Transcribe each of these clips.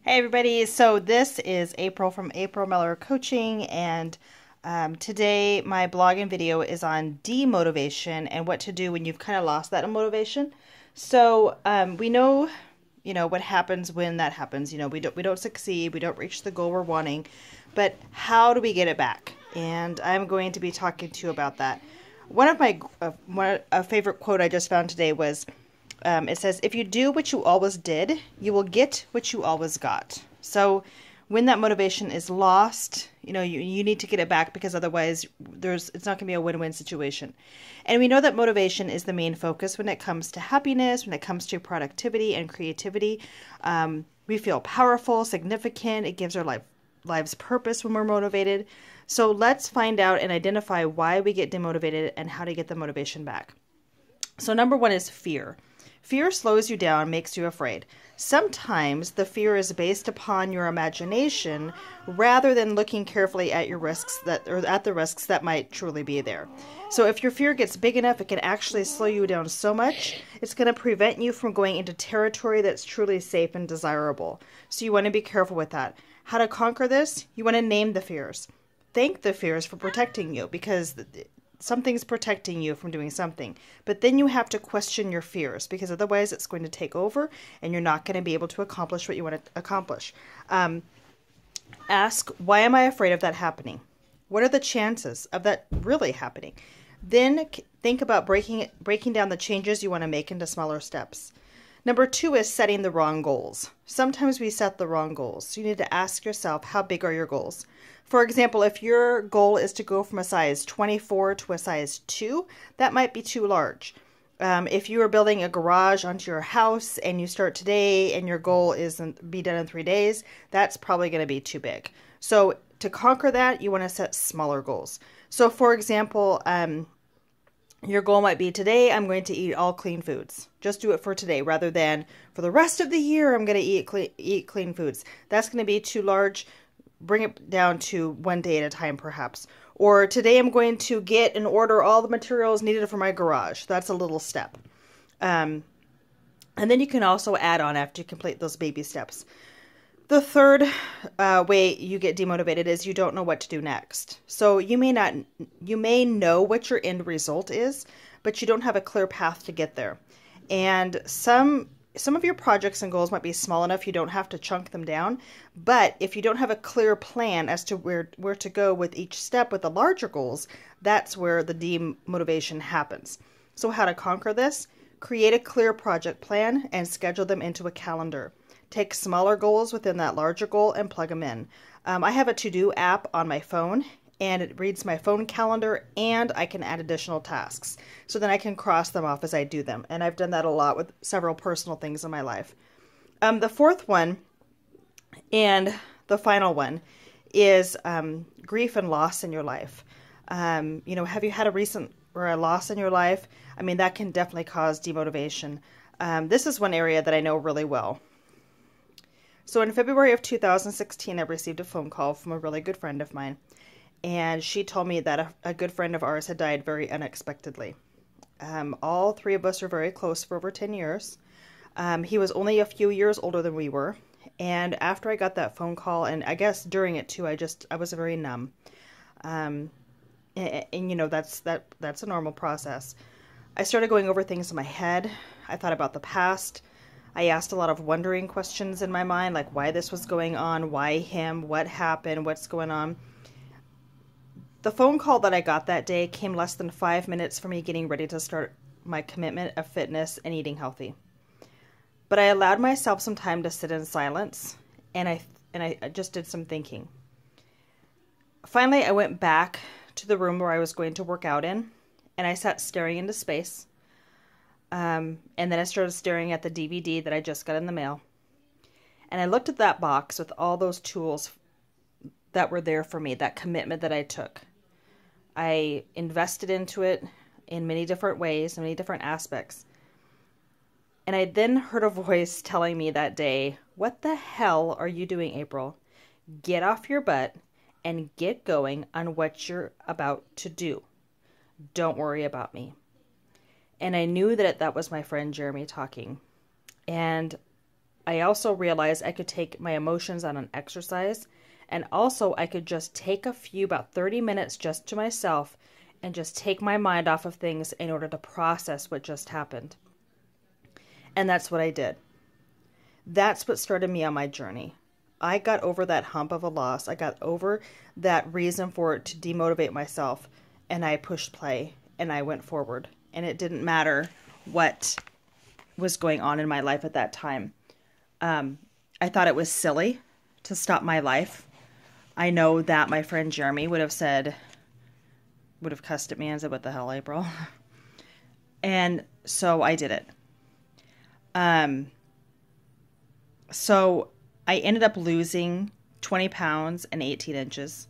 Hey everybody, so this is April from April Miller Coaching, and today my blog and video is on demotivation and what to do when you've kind of lost that motivation. So we know, what happens when that happens. We don't succeed, we don't reach the goal we're wanting, but how do we get it back? And I'm going to be talking to you about that. One of my a favorite quote I just found today was, it says, if you do what you always did, you will get what you always got. So when that motivation is lost, you need to get it back, because otherwise it's not going to be a win-win situation. And we know that motivation is the main focus when it comes to happiness, when it comes to productivity and creativity. We feel powerful, significant. It gives our lives purpose when we're motivated. So let's find out and identify why we get demotivated and how to get the motivation back. So number one is fear. Fear slows you down, makes you afraid. Sometimes the fear is based upon your imagination rather than looking carefully at the risks that might truly be there. So if your fear gets big enough, it can actually slow you down so much, it's going to prevent you from going into territory that's truly safe and desirable. So you want to be careful with that. How to conquer this? You want to name the fears. Thank the fears for protecting you, because something's protecting you from doing something. But then you have to question your fears, because otherwise it's going to take over and you're not going to be able to accomplish what you want to accomplish. Ask, why am I afraid of that happening? What are the chances of that really happening? Then think about breaking down the changes you want to make into smaller steps. Number two is setting the wrong goals. Sometimes we set the wrong goals. So you need to ask yourself, how big are your goals? For example, if your goal is to go from a size 24 to a size 2, that might be too large. If you are building a garage onto your house and you start today and your goal is to be done in 3 days, that's probably going to be too big. So to conquer that, you want to set smaller goals. So for example, your goal might be, today I'm going to eat all clean foods. Just do it for today rather than for the rest of the year I'm going to eat clean foods. That's going to be too large. Bring it down to 1 day at a time, perhaps. Or today I'm going to get and order all the materials needed for my garage. That's a little step. And then you can also add on after you complete those baby steps. The third way you get demotivated is you don't know what to do next. So you may know what your end result is, but you don't have a clear path to get there. And some of your projects and goals might be small enough you don't have to chunk them down, but if you don't have a clear plan as to where to go with each step with the larger goals, that's where the demotivation happens. So how to conquer this? Create a clear project plan and schedule them into a calendar. Take smaller goals within that larger goal and plug them in. I have a to-do app on my phone, and it reads my phone calendar, and I can add additional tasks. So then I can cross them off as I do them. And I've done that a lot with several personal things in my life. The fourth one and the final one is grief and loss in your life. Have you had a recent or a loss in your life? I mean, that can definitely cause demotivation. This is one area that I know really well. So in February of 2016, I received a phone call from a really good friend of mine. And she told me that a good friend of ours had died very unexpectedly. All three of us were very close for over 10 years. He was only a few years older than we were. And after I got that phone call, and I guess during it too, I was very numb. And that's a normal process. I started going over things in my head. I thought about the past. I asked a lot of wondering questions in my mind, like why this was going on, why him, what happened, what's going on. The phone call that I got that day came less than 5 minutes for me getting ready to start my commitment of fitness and eating healthy. But I allowed myself some time to sit in silence, and I just did some thinking. Finally, I went back to the room where I was going to work out in, and I sat staring into space. And then I started staring at the DVD that I just got in the mail. And I looked at that box with all those tools that were there for me, that commitment that I took. I invested into it in many different ways, in many different aspects. And I then heard a voice telling me that day, "What the hell are you doing, April? Get off your butt and get going on what you're about to do. Don't worry about me." And I knew that was my friend Jeremy talking. And I also realized I could take my emotions on an exercise, and also I could just take about 30 minutes just to myself and just take my mind off of things in order to process what just happened. And that's what I did. That's what started me on my journey. I got over that hump of a loss. I got over that reason for it to demotivate myself, and I pushed play and I went forward. And it didn't matter what was going on in my life at that time. I thought it was silly to stop my life. I know that my friend Jeremy would have cussed at me and said, "What the hell, April?" And so I did it. So I ended up losing 20 pounds and 18 inches,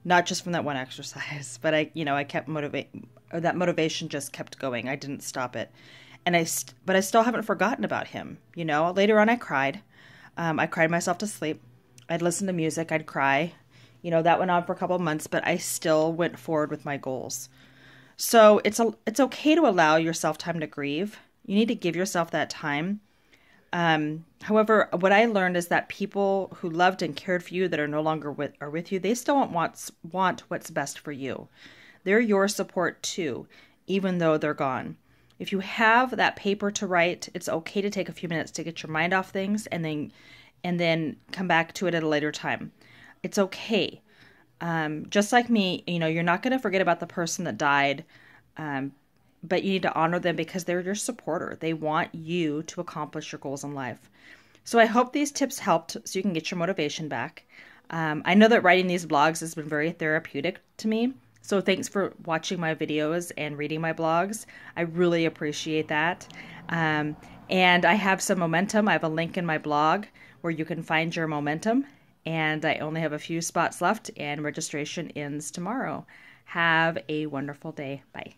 not just from that one exercise, but I kept that motivation just kept going. I didn't stop it. But I still haven't forgotten about him. Later on I cried. I cried myself to sleep. I'd listen to music. I'd cry. That went on for a couple of months, but I still went forward with my goals. So it's okay to allow yourself time to grieve. You need to give yourself that time. However, what I learned is that people who loved and cared for you that are no longer with you, they still want what's best for you. They're your support too, even though they're gone. If you have that paper to write, it's okay to take a few minutes to get your mind off things and then come back to it at a later time. It's okay. Just like me, you're not going to forget about the person that died, but you need to honor them because they're your supporter. They want you to accomplish your goals in life. So I hope these tips helped so you can get your motivation back. I know that writing these blogs has been very therapeutic to me. So thanks for watching my videos and reading my blogs. I really appreciate that. And I have some momentum. I have a link in my blog where you can find your momentum. And I only have a few spots left and registration ends tomorrow. Have a wonderful day. Bye.